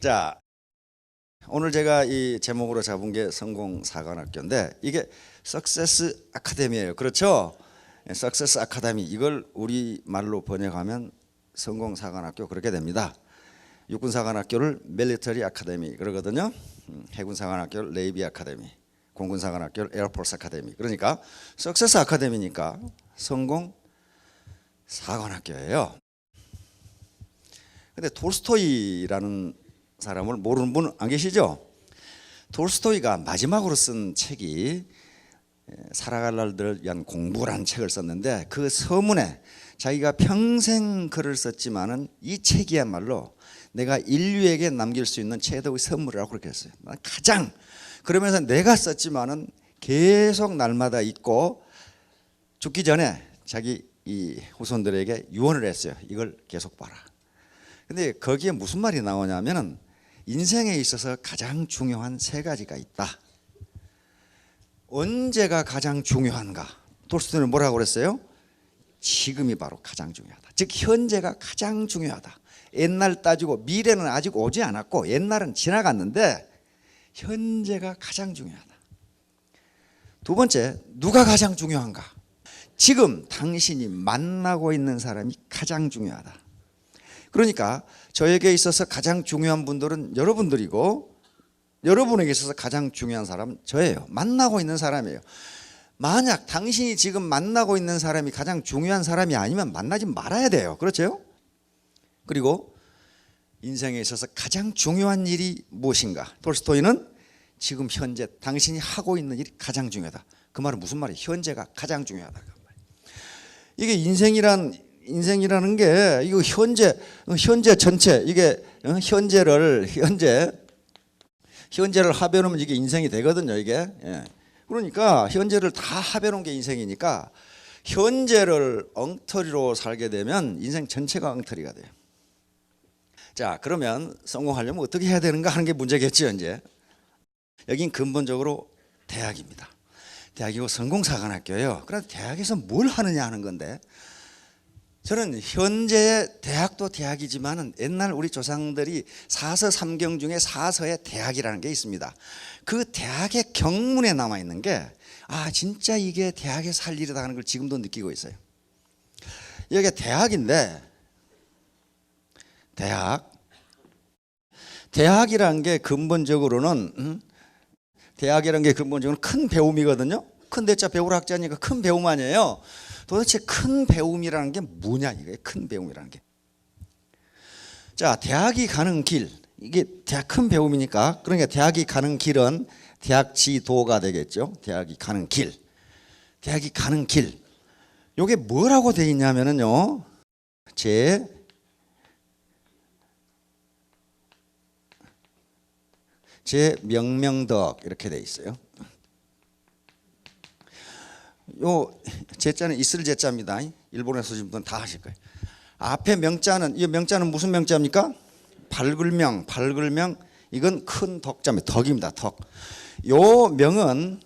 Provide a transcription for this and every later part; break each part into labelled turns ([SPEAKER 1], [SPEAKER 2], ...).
[SPEAKER 1] 자, 오늘 제가 이 제목으로 잡은 게 성공사관학교인데 이게 석세스 아카데미예요. 그렇죠? 석세스 아카데미, 이걸 우리말로 번역하면 성공사관학교 그렇게 됩니다. 육군사관학교를 밀리터리 아카데미 그러거든요. 해군사관학교를 네이비 아카데미, 공군사관학교를 에어포스 아카데미. 그러니까 석세스 아카데미니까 성공사관학교예요. 근데 톨스토이라는 사람을 모르는 분 안 계시죠? 톨스토이가 마지막으로 쓴 책이 살아갈 날들을 위한 공부라는 책을 썼는데, 그 서문에 자기가 평생 글을 썼지만은 이 책이야말로 내가 인류에게 남길 수 있는 최대의 선물이라고 그렇게 했어요. 가장, 그러면서 내가 썼지만은 계속 날마다 읽고 죽기 전에 자기 이 후손들에게 유언을 했어요. 이걸 계속 봐라. 근데 거기에 무슨 말이 나오냐면은 인생에 있어서 가장 중요한 세 가지가 있다. 언제가 가장 중요한가? 톨스토이는 뭐라고 그랬어요? 지금이 바로 가장 중요하다. 즉 현재가 가장 중요하다. 옛날 따지고 미래는 아직 오지 않았고 옛날은 지나갔는데 현재가 가장 중요하다. 두 번째, 누가 가장 중요한가? 지금 당신이 만나고 있는 사람이 가장 중요하다. 그러니까 저에게 있어서 가장 중요한 분들은 여러분들이고, 여러분에게 있어서 가장 중요한 사람은 저예요. 만나고 있는 사람이에요. 만약 당신이 지금 만나고 있는 사람이 가장 중요한 사람이 아니면 만나지 말아야 돼요. 그렇죠? 그리고 인생에 있어서 가장 중요한 일이 무엇인가? 톨스토이는 지금 현재 당신이 하고 있는 일이 가장 중요하다. 그 말은 무슨 말이에요? 현재가 가장 중요하다. 이게 인생이라는 게 이거 현재 전체, 이게 현재를 합해놓으면 이게 인생이 되거든요. 이게 그러니까 현재를 다 합해놓은 게 인생이니까 현재를 엉터리로 살게 되면 인생 전체가 엉터리가 돼요. 자, 그러면 성공하려면 어떻게 해야 되는가 하는 게 문제겠죠. 이제 여긴 근본적으로 대학입니다. 대학이고 성공사관학교예요. 그래서 대학에서 뭘 하느냐 하는 건데, 저는 현재 대학도 대학이지만은 옛날 우리 조상들이 사서 삼경 중에 사서에 대학이라는 게 있습니다. 그 대학의 경문에 남아 있는 게, 아 진짜 이게 대학에서 할 일이다 하는 걸 지금도 느끼고 있어요. 이게 대학인데, 대학이라는 게 근본적으로는 큰 배움이거든요. 큰 대자 배울 학자니까 큰 배움 아니에요. 도대체 큰 배움이라는 게 뭐냐, 이게 큰 배움이라는 게. 자, 대학이 가는 길, 이게 대학 큰 배움이니까, 그러니까 대학이 가는 길은 대학지도가 되겠죠. 대학이 가는 길. 요게 뭐라고 되어 있냐면은요, 제 명명덕 이렇게 되어 있어요. 요 제자는 있을 제자입니다. 일본에서 오신 분은 다 하실 거예요. 앞에 명자는, 이 명자는 무슨 명자입니까? 발글명. 이건 큰 덕자입니다. 덕입니다. 덕. 요 명은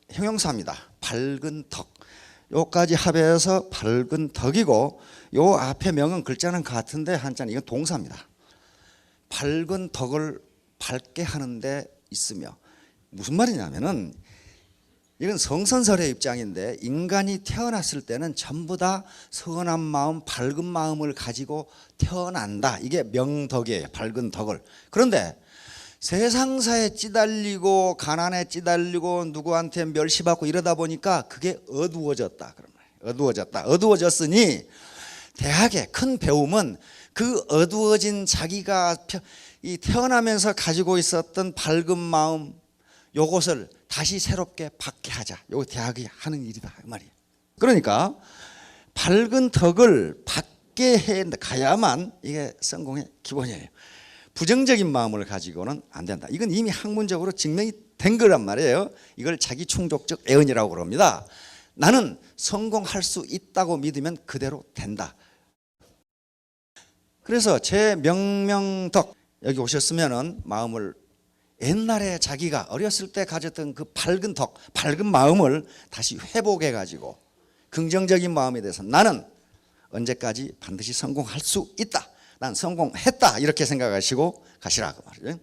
[SPEAKER 1] 형용사입니다. 밝은 덕. 요까지 합해서 밝은 덕이고, 요 앞에 명은 글자는 같은데 한자는 이건 동사입니다. 밝은 덕을 밝게 하는 데 있으며, 무슨 말이냐면은 이건 성선설의 입장인데, 인간이 태어났을 때는 전부 다 선한 마음, 밝은 마음을 가지고 태어난다. 이게 명덕이에요. 밝은 덕을. 그런데 세상사에 찌달리고 가난에 찌달리고 누구한테 멸시받고 이러다 보니까 그게 어두워졌다. 어두워졌으니 대학의 큰 배움은 그 어두워진 자기가 이 태어나면서 가지고 있었던 밝은 마음, 요것을 다시 새롭게 받게 하자. 요거 대학이 하는 일이다, 그 말이에요. 그러니까 밝은 덕을 받게 해 가야만 이게 성공의 기본이에요. 부정적인 마음을 가지고는 안 된다. 이건 이미 학문적으로 증명이 된 거란 말이에요. 이걸 자기 충족적 애언이라고 그럽니다. 나는 성공할 수 있다고 믿으면 그대로 된다. 그래서 제 명명덕, 여기 오셨으면은 마음을, 옛날에 자기가 어렸을 때 가졌던 그 밝은 덕, 밝은 마음을 다시 회복해 가지고 긍정적인 마음에 대해서 나는 언제까지 반드시 성공할 수 있다. 난 성공했다 이렇게 생각하시고 가시라 그 말이죠.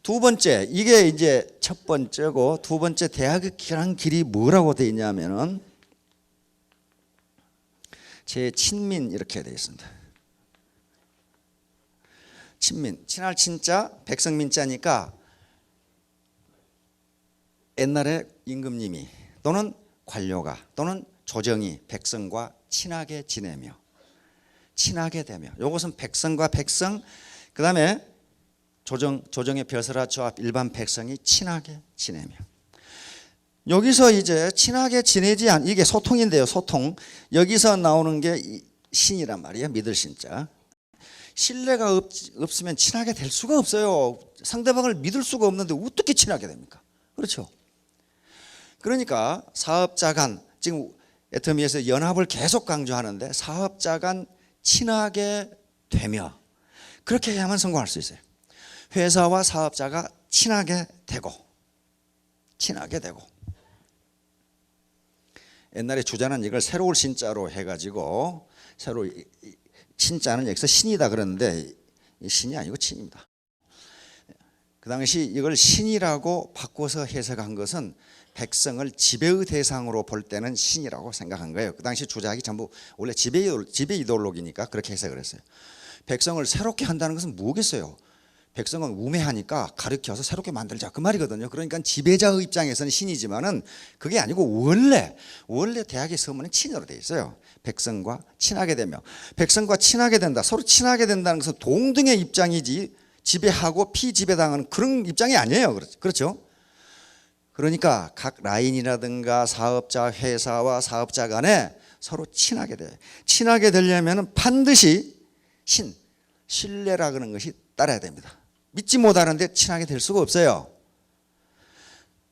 [SPEAKER 1] 두 번째, 이게 이제 첫 번째고, 두 번째 대학을 가는 길이 뭐라고 돼 있냐면은 제 친민 이렇게 돼 있습니다. 친민, 친할 친자, 백성민자니까 옛날에 임금님이 또는 관료가 또는 조정이 백성과 친하게 지내며, 친하게 되며, 이것은 백성과 백성, 그 다음에 조정의 벼슬아 조합 일반 백성이 친하게 지내며, 여기서 이제 친하게 지내지 않, 이게 소통인데요. 소통. 여기서 나오는 게 신이란 말이에요. 믿을 신자. 신뢰가 없으면 친하게 될 수가 없어요. 상대방을 믿을 수가 없는데 어떻게 친하게 됩니까? 그렇죠. 그러니까 사업자 간, 지금 애터미에서 연합을 계속 강조하는데 사업자 간 친하게 되며, 그렇게 해야만 성공할 수 있어요. 회사와 사업자가 친하게 되고, 친하게 되고. 옛날에 주자는 이걸 새로울 신자로 해가지고, 새로 신자는 여기서 신이다 그러는데 신이 아니고 친입니다. 그 당시 이걸 신이라고 바꿔서 해석한 것은 백성을 지배의 대상으로 볼 때는 신이라고 생각한 거예요. 그 당시 주작이 전부 원래 지배 이데올로기니까 그렇게 해석을 했어요. 백성을 새롭게 한다는 것은 뭐겠어요? 백성은 우매하니까 가르쳐서 새롭게 만들자 그 말이거든요. 그러니까 지배자의 입장에서는 신이지만은 그게 아니고 원래 대학의 서문은 친으로 돼 있어요. 백성과 친하게 되며, 백성과 친하게 된다. 서로 친하게 된다는 것은 동등의 입장이지 지배하고 피지배당하는 그런 입장이 아니에요. 그렇죠? 그러니까 각 라인이라든가 사업자, 회사와 사업자 간에 서로 친하게 돼. 친하게 되려면 반드시 신뢰라 그런 것이 따라야 됩니다. 믿지 못하는데 친하게 될 수가 없어요.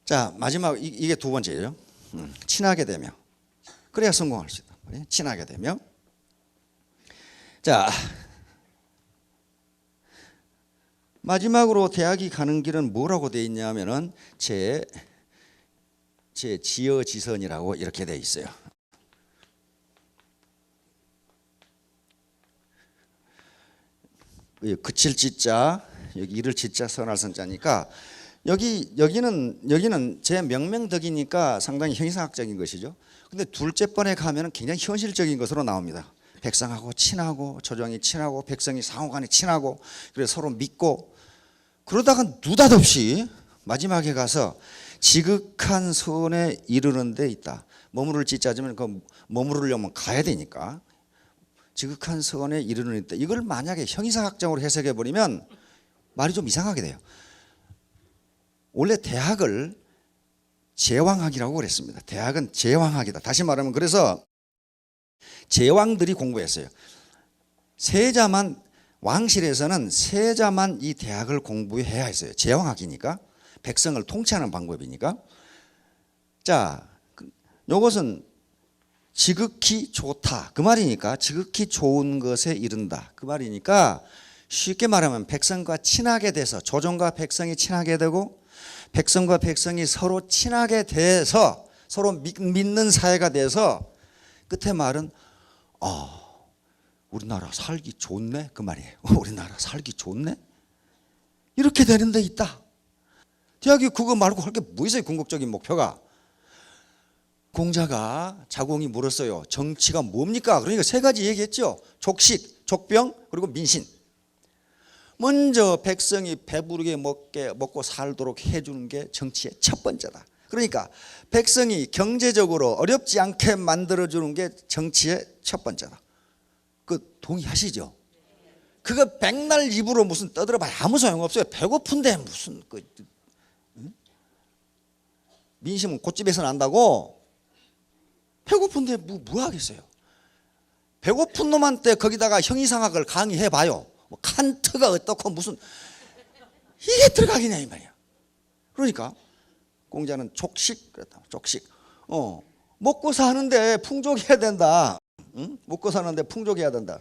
[SPEAKER 1] 자, 마지막 이게 두 번째예요. 친하게 되며, 그래야 성공할 수 있다. 친하게 되며. 자, 마지막으로 대학이 가는 길은 뭐라고 돼 있냐면은 제 지어지선이라고 이렇게 돼 있어요. 그칠 지자, 여기 이를 지자, 선할 선자니까 여기는 제 명명덕이니까 상당히 형이상학적인 것이죠. 근데 둘째 번에 가면은 굉장히 현실적인 것으로 나옵니다. 백성하고 친하고, 조정이 친하고, 백성이 상호간에 친하고, 그래서 서로 믿고, 그러다가 느닷없이 마지막에 가서 지극한 선에 이르는 데 있다. 머무를 지자지면 그 머무르려면 가야 되니까 지극한 선에 이르는 데 있다. 이걸 만약에 형이상학적으로 해석해 버리면 말이 좀 이상하게 돼요. 원래 대학을 제왕학이라고 그랬습니다. 대학은 제왕학이다. 다시 말하면 그래서 제왕들이 공부했어요. 세자만, 왕실에서는 세자만 이 대학을 공부해야 했어요. 제왕학이니까, 백성을 통치하는 방법이니까. 자, 요것은 지극히 좋다 그 말이니까, 지극히 좋은 것에 이른다 그 말이니까, 쉽게 말하면 백성과 친하게 돼서, 조정과 백성이 친하게 되고 백성과 백성이 서로 친하게 돼서 서로 믿는 사회가 돼서 끝에 말은 우리나라 살기 좋네 그 말이에요. 우리나라 살기 좋네, 이렇게 되는 데 있다. 대학이 그거 말고 할 게 뭐 있어요? 궁극적인 목표가. 공자가 자공이 물었어요. 정치가 뭡니까? 그러니까 세 가지 얘기했죠. 족식, 족병, 그리고 민신. 먼저 백성이 배부르게 먹고 살도록 해주는 게 정치의 첫 번째다. 그러니까 백성이 경제적으로 어렵지 않게 만들어주는 게 정치의 첫 번째다. 그 동의하시죠? 그거 백날 입으로 무슨 떠들어봐야 아무 소용없어요. 배고픈데 무슨 민심은 곶집에서 난다고. 배고픈데 뭐 하겠어요. 배고픈 놈한테 거기다가 형이상학을 강의해봐요. 뭐 칸트가 어떻고 무슨 이게 들어가겠냐 이 말이야. 그러니까 공자는 족식 그랬다. 족식. 먹고 사는데 풍족해야 된다. 응? 먹고 사는데 풍족해야 된다.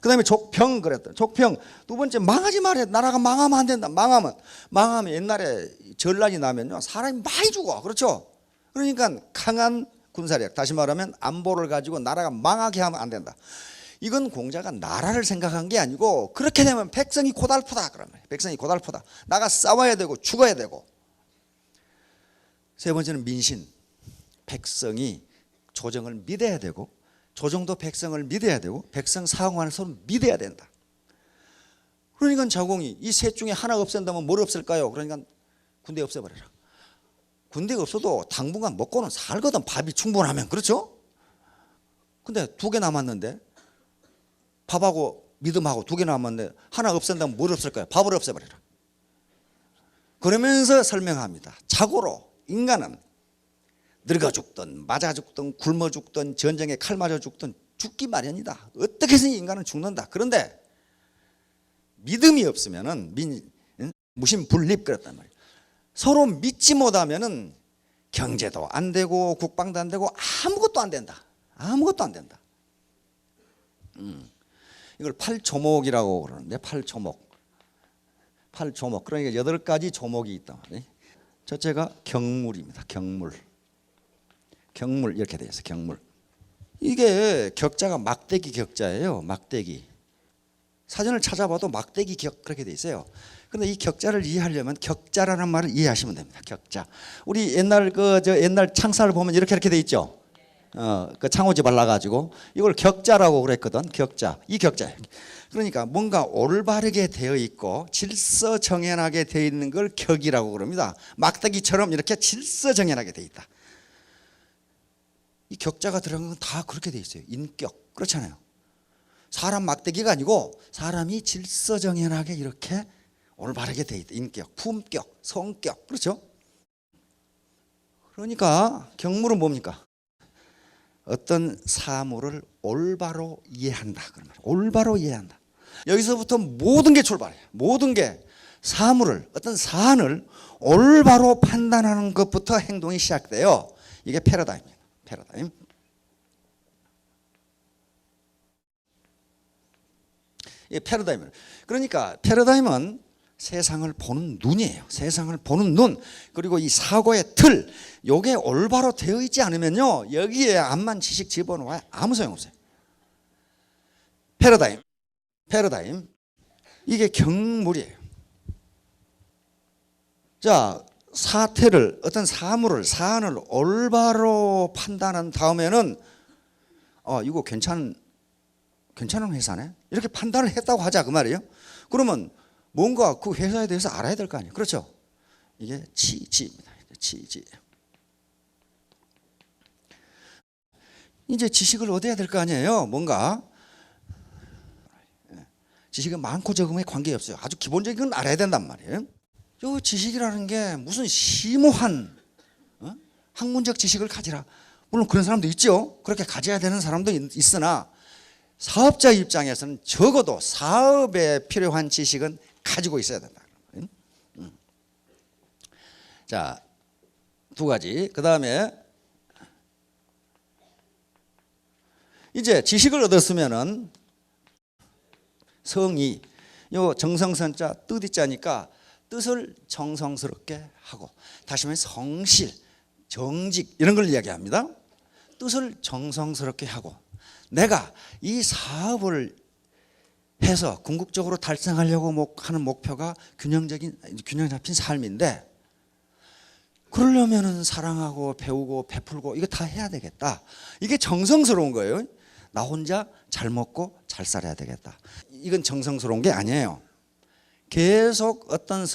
[SPEAKER 1] 그 다음에 족평 그랬다. 족평. 두 번째 망하지 말아야 돼. 나라가 망하면 안 된다. 망하면 옛날에 전란이 나면요 사람이 많이 죽어. 그렇죠? 그러니까 강한 군사력, 다시 말하면 안보를 가지고 나라가 망하게 하면 안 된다. 이건 공자가 나라를 생각한 게 아니고 그렇게 되면 백성이 고달프다 그러면 백성이 고달프다. 나가 싸워야 되고 죽어야 되고. 세 번째는 민신. 백성이 조정을 믿어야 되고 조정도 백성을 믿어야 되고 백성 상황을 서로 믿어야 된다. 그러니까 자공이 이 셋 중에 하나 없앤다면 뭘 없앨까요? 그러니까 군대 없애버려라. 군대가 없어도 당분간 먹고는 살거든. 밥이 충분하면. 그렇죠? 근데 2개 남았는데 밥하고 믿음하고 2개 남았는데 하나 없앤다면 뭘 없앨까요? 밥을 없애버려라. 그러면서 설명합니다. 자고로 인간은 늙어 죽든 맞아 죽든 굶어 죽든 전쟁에 칼 맞아 죽든 죽기 마련이다. 어떻게 해서 인간은 죽는다. 그런데 믿음이 없으면은 무신분립 그랬단 말이에요. 서로 믿지 못하면은 경제도 안 되고 국방도 안 되고 아무것도 안 된다. 아무것도 안 된다. 이걸 8조목이라고 그러는데 8조목. 8조목. 그러니까 8가지 조목이 있다. 첫째가 경물입니다. 경물. 경물 이렇게 되어 있어요. 경물. 이게 격자가 막대기 격자예요. 막대기. 사전을 찾아봐도 막대기 격 그렇게 돼 있어요. 그런데 이 격자를 이해하려면 격자라는 말을 이해하시면 됩니다. 격자. 우리 옛날 옛날 창살을 보면 이렇게 돼 있죠. 그 창호지 발라가지고 이걸 격자라고 그랬거든. 격자. 이 격자. 그러니까 뭔가 올바르게 되어 있고 질서정연하게 되어 있는 걸 격이라고 그럽니다. 막대기처럼 이렇게 질서정연하게 되어 있다. 이 격자가 들어간 건 다 그렇게 되어 있어요. 인격. 그렇잖아요. 사람 막대기가 아니고 사람이 질서정연하게 이렇게 올바르게 되어 있다. 인격, 품격, 성격. 그렇죠? 그러니까 경물은 뭡니까? 어떤 사물을 올바로 이해한다. 그런 말이에요. 올바로 이해한다. 여기서부터 모든 게 출발해요. 모든 게 사물을 어떤 사안을 올바로 판단하는 것부터 행동이 시작돼요. 이게 패러다임이에요. 패러다임. 이 패러다임을. 그러니까 패러다임은 세상을 보는 눈이에요. 세상을 보는 눈. 그리고 이 사고의 틀. 요게 올바로 되어 있지 않으면요. 여기에 암만 지식 집어넣어야 아무 소용없어요. 패러다임. 패러다임. 이게 경물이에요. 자, 사태를 어떤 사물을 사안을 올바로 판단한 다음에는 이거 괜찮은 회사네. 이렇게 판단을 했다고 하자 그 말이에요. 그러면 뭔가 그 회사에 대해서 알아야 될 거 아니에요. 그렇죠? 이게 지지입니다. 지지. 이제 지식을 얻어야 될 거 아니에요. 뭔가 지식은 많고 적음에 관계없어요. 아주 기본적인 건 알아야 된단 말이에요. 요 지식이라는 게 무슨 심오한 학문적 지식을 가지라. 물론 그런 사람도 있죠. 그렇게 가져야 되는 사람도 있으나 사업자 입장에서는 적어도 사업에 필요한 지식은 가지고 있어야 된다. 자, 2가지. 그 다음에 이제 지식을 얻었으면은 성의, 요 정성선자 뜻이자니까 뜻을 정성스럽게 하고, 다시 말해 성실, 정직 이런 걸 이야기합니다. 뜻을 정성스럽게 하고, 내가 이 사업을 해서 궁극적으로 달성하려고 하는 목표가 균형 잡힌 삶인데, 그러려면은 사랑하고 배우고 베풀고 이거 다 해야 되겠다. 이게 정성스러운 거예요. 나 혼자 잘 먹고 잘 살아야 되겠다. 이건 정성스러운 게 아니에요. 계속 어떤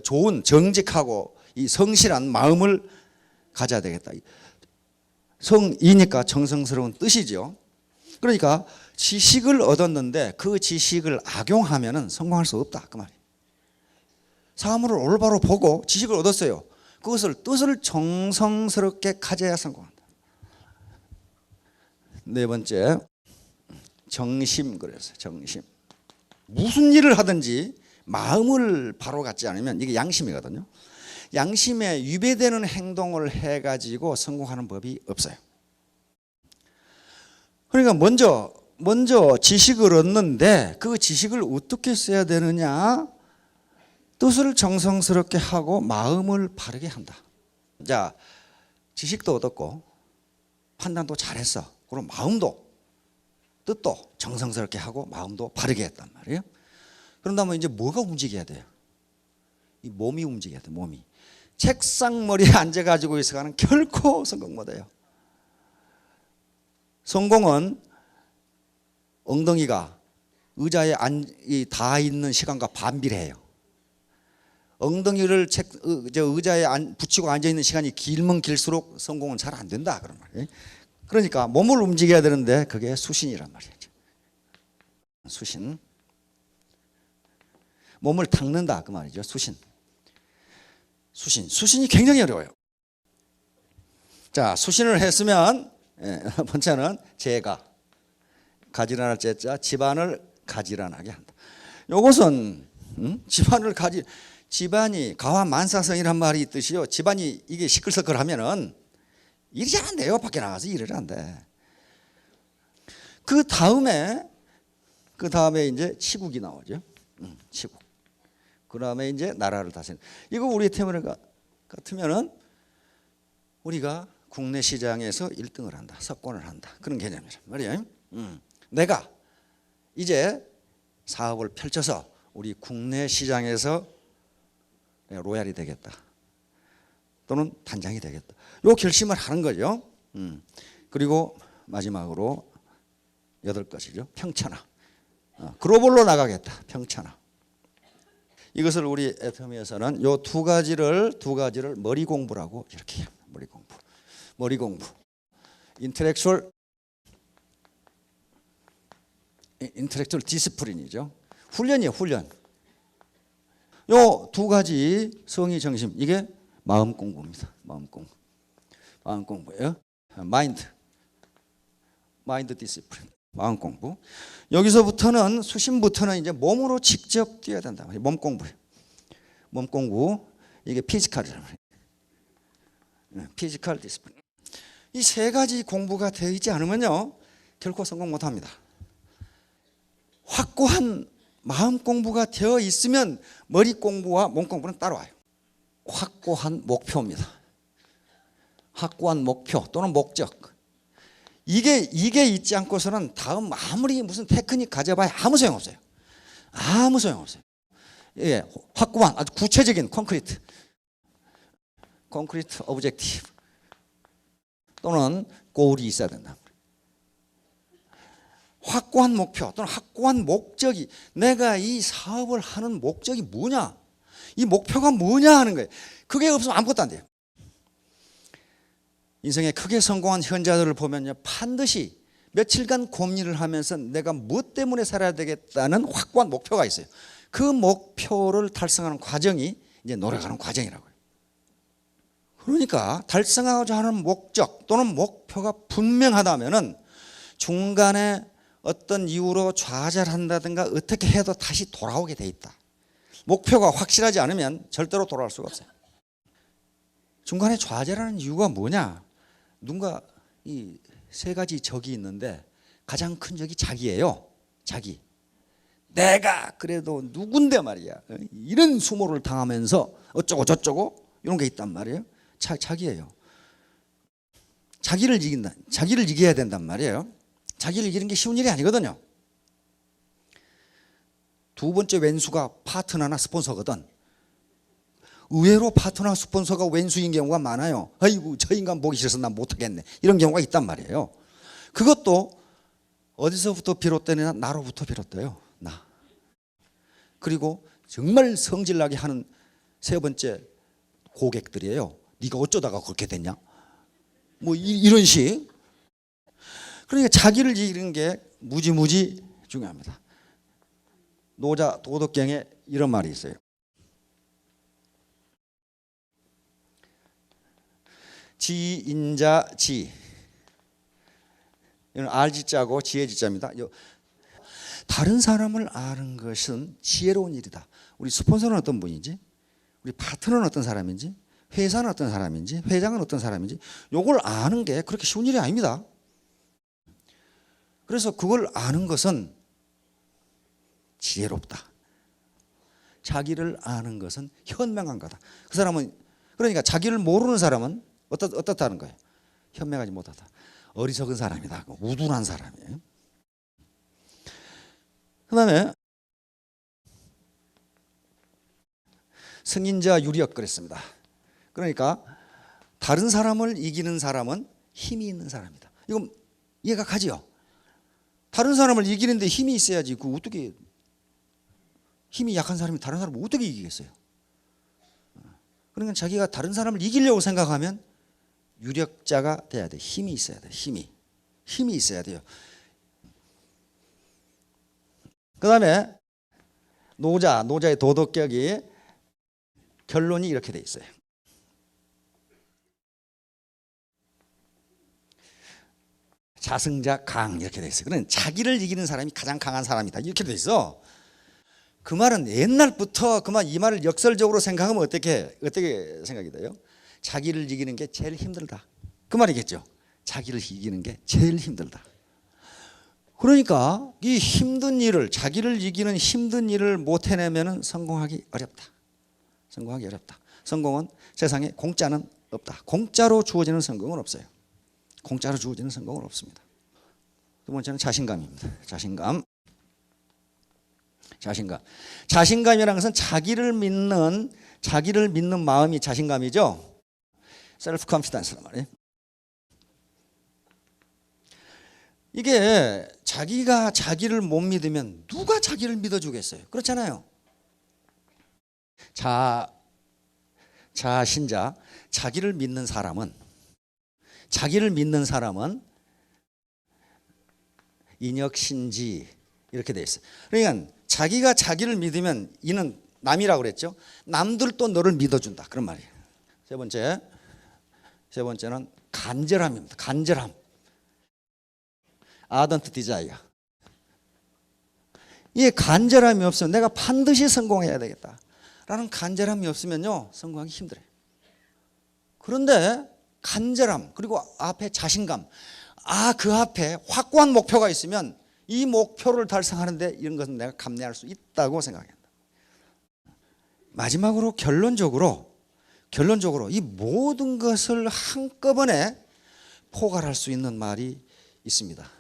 [SPEAKER 1] 좋은 정직하고 이 성실한 마음을 가져야 되겠다. 성이니까 정성스러운 뜻이죠. 그러니까 지식을 얻었는데 그 지식을 악용하면은 성공할 수 없다 그 말이에요. 사물을 올바로 보고 지식을 얻었어요. 그것을 뜻을 정성스럽게 가져야 성공한다. 4번째, 정심. 그래서 정심. 무슨 일을 하든지 마음을 바로 갖지 않으면 이게 양심이거든요. 양심에 위배되는 행동을 해가지고 성공하는 법이 없어요. 그러니까 먼저 지식을 얻는데 그 지식을 어떻게 써야 되느냐? 뜻을 정성스럽게 하고 마음을 바르게 한다. 자, 지식도 얻었고 판단도 잘했어. 그럼 마음도 뜻도 정성스럽게 하고 마음도 바르게 했단 말이에요. 그런다면 이제 뭐가 움직여야 돼요? 이 몸이 움직여야 돼. 몸이. 책상 머리에 앉아가지고 있어가는 결코 성공 못해요. 성공은 엉덩이가 의자에 닿아 있는 시간과 반비례해요. 엉덩이를 의자에 붙이고 앉아 있는 시간이 길면 길수록 성공은 잘 안 된다 그런 말이에요. 그러니까 몸을 움직여야 되는데 그게 수신이란 말이죠. 수신. 몸을 닦는다 그 말이죠. 수신. 수신이 굉장히 어려워요. 자, 수신을 했으면 번째는 제가 가지런할 제자 집안을 가지런하게 한다. 요것은 집안이 가와 만사성이란 말이 있듯이요. 집안이 이게 시끌시끌하면은 일이 잘 안 돼요. 밖에 나가서 일을 안 돼. 그 다음에 이제 치국이 나오죠. 치국. 그 다음에 이제 나라를 다스리는. 이거 우리 테마를 같으면은 우리가 국내 시장에서 1등을 한다. 석권을 한다. 그런 개념이란 말이에요. 내가 이제 사업을 펼쳐서 우리 국내 시장에서 로얄이 되겠다. 또는 단장이 되겠다. 요 결심을 하는 거죠. 그리고 마지막으로 8가지죠. 평천화. 글로벌로 나가겠다. 평천화. 이것을 우리 애터미에서는 요 두 가지를 머리 공부라고 이렇게 해요. 머리 공부. 인텔렉츄얼 디스플린이죠. 훈련이에요. 훈련. 요 두 가지 성의 정심 이게 마음 공부입니다. 마음 공부예요. 마인드 디스플린. 마음 공부. 여기서부터는 수신부터는 이제 몸으로 직접 뛰어야 된다. 몸 공부예요. 몸 공부. 이게 피지컬이란 말이에요. 피지컬 디스플린. 이 세 가지 공부가 되어 있지 않으면요 결코 성공 못합니다. 확고한 마음 공부가 되어 있으면 머리 공부와 몸 공부는 따라와요. 확고한 목표입니다. 확고한 목표 또는 목적. 이게 있지 않고서는 다음 아무리 무슨 테크닉 가져봐야 아무 소용없어요. 아무 소용없어요. 예, 확고한 아주 구체적인 콘크리트 오브젝티브 또는 골이 있어야 된다. 확고한 목표 또는 확고한 목적이 내가 이 사업을 하는 목적이 뭐냐? 이 목표가 뭐냐 하는 거예요. 그게 없으면 아무것도 안 돼요. 인생에 크게 성공한 현자들을 보면요 반드시 며칠간 고민을 하면서 내가 무엇 때문에 살아야 되겠다는 확고한 목표가 있어요. 그 목표를 달성하는 과정이 이제 노력하는 과정이라고요. 그러니까 달성하고자 하는 목적 또는 목표가 분명하다면은 중간에 어떤 이유로 좌절한다든가 어떻게 해도 다시 돌아오게 돼 있다. 목표가 확실하지 않으면 절대로 돌아올 수가 없어요. 중간에 좌절하는 이유가 뭐냐? 누군가 이 세 가지 적이 있는데 가장 큰 적이 자기예요. 자기. 내가 그래도 누군데 말이야. 이런 수모를 당하면서 어쩌고 저쩌고 이런 게 있단 말이에요. 자기예요. 자기를 이겨야 된단 말이에요. 자기를 이기는 게 쉬운 일이 아니거든요. 두 번째 왼수가 파트너나 스폰서거든. 의외로 파트너 스폰서가 왼수인 경우가 많아요. 아이고 저 인간 보기 싫어서 난 못하겠네. 이런 경우가 있단 말이에요. 그것도 어디서부터 비롯되느냐? 나로부터 비롯돼요. 나. 그리고 정말 성질나게 하는 세 번째 고객들이에요. 네가 어쩌다가 그렇게 됐냐? 뭐 이런 식. 그러니까 자기를 이기는 게 무지 중요합니다. 노자 도덕경에 이런 말이 있어요. 지인자지. 이건 알지자고 지혜지자입니다. 다른 사람을 아는 것은 지혜로운 일이다. 우리 스폰서는 어떤 분인지, 우리 파트너는 어떤 사람인지, 회사는 어떤 사람인지, 회장은 어떤 사람인지 이걸 아는 게 그렇게 쉬운 일이 아닙니다. 그래서 그걸 아는 것은 지혜롭다. 자기를 아는 것은 현명한 거다. 그 사람은 그러니까 자기를 모르는 사람은 어떻다는 거예요? 현명하지 못하다. 어리석은 사람이다. 우둔한 사람이에요. 그다음에 승인자 유력 그랬습니다. 그러니까 다른 사람을 이기는 사람은 힘이 있는 사람이다. 이건 이해가 가지요? 다른 사람을 이기는데 힘이 있어야지. 그 어떻게 힘이 약한 사람이 다른 사람을 어떻게 이기겠어요? 그러니까 자기가 다른 사람을 이기려고 생각하면 유력자가 돼야 돼. 힘이 있어야 돼. 힘이 있어야 돼요. 그다음에 노자의 도덕격이 결론이 이렇게 돼 있어요. 자승자 강 이렇게 돼 있어요. 그러니까 자기를 이기는 사람이 가장 강한 사람이다 이렇게 돼 있어. 그 말은 옛날부터 그만 이 말을 역설적으로 생각하면 어떻게 생각이 돼요? 자기를 이기는 게 제일 힘들다 그 말이겠죠. 자기를 이기는 게 제일 힘들다. 그러니까 이 힘든 일을 자기를 이기는 힘든 일을 못 해내면 성공하기 어렵다. 성공은 세상에 공짜는 없다. 공짜로 주어지는 성공은 없어요. 공짜로 주어지는 성공은 없습니다. 두 번째는 자신감입니다. 자신감이라는 것은 자기를 믿는 마음이 자신감이죠. 셀프 컨피던스란 말이에요. 이게 자기가 자기를 못 믿으면 누가 자기를 믿어주겠어요? 그렇잖아요. 자신자, 자기를 믿는 사람은 인역신지 이렇게 돼 있어요. 그러니까 자기가 자기를 믿으면 이는 남이라고 그랬죠. 남들도 너를 믿어준다 그런 말이에요. 세 번째는 간절함입니다. 간절함. 아던트 디자이어. 이 간절함이 없으면 내가 반드시 성공해야 되겠다라는 간절함이 없으면요 성공하기 힘들어요. 그런데 간절함 그리고 앞에 자신감, 그 앞에 확고한 목표가 있으면 이 목표를 달성하는데 이런 것은 내가 감내할 수 있다고 생각합니다. 마지막으로 결론적으로 이 모든 것을 한꺼번에 포괄할 수 있는 말이 있습니다.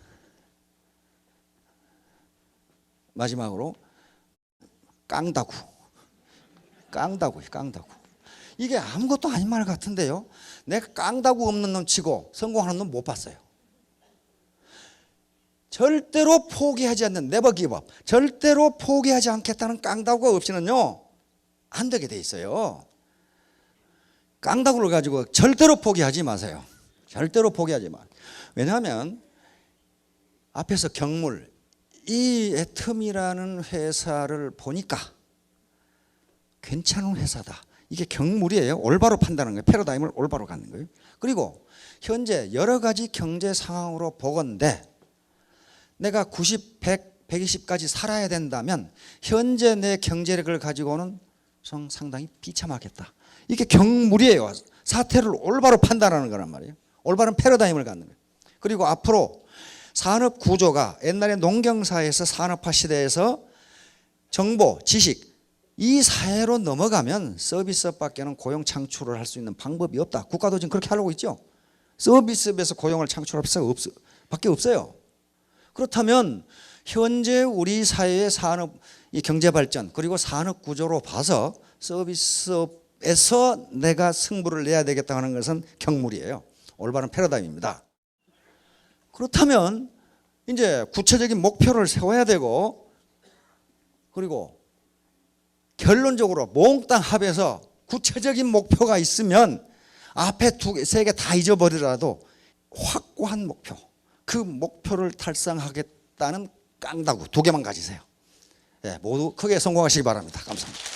[SPEAKER 1] 마지막으로 깡다구. 이게 아무것도 아닌 말 같은데요. 내가 깡다구 없는 놈 치고 성공하는 놈 못 봤어요. 절대로 포기하지 않는 never give up. 절대로 포기하지 않겠다는 깡다구가 없이는요 안 되게 돼 있어요. 깡다구를 가지고 절대로 포기하지 마세요. 절대로 포기하지 마. 왜냐하면 앞에서 경물 이 애텀이라는 회사를 보니까 괜찮은 회사다. 이게 경물이에요. 올바로 판단하는 거예요. 패러다임을 올바로 갖는 거예요. 그리고 현재 여러 가지 경제 상황으로 보건대 내가 90, 100, 120까지 살아야 된다면 현재 내 경제력을 가지고는 상당히 비참하겠다. 이게 경물이에요. 사태를 올바로 판단하는 거란 말이에요. 올바른 패러다임을 갖는 거예요. 그리고 앞으로 산업 구조가 옛날에 농경사회에서 산업화 시대에서 정보, 지식 이 사회로 넘어가면 서비스업밖에는 고용 창출을 할 수 있는 방법이 없다. 국가도 지금 그렇게 하려고 있죠. 서비스업에서 고용을 창출할 수밖에 없어요. 그렇다면 현재 우리 사회의 산업 이 경제 발전 그리고 산업 구조로 봐서 서비스업에서 내가 승부를 내야 되겠다 하는 것은 경물이에요. 올바른 패러다임입니다. 그렇다면 이제 구체적인 목표를 세워야 되고 그리고 결론적으로 몽땅 합해서 구체적인 목표가 있으면 앞에 세 개 다 잊어버리더라도 확고한 목표 그 목표를 달성하겠다는 깡다구 2개만 가지세요. 모두 크게 성공하시기 바랍니다. 감사합니다.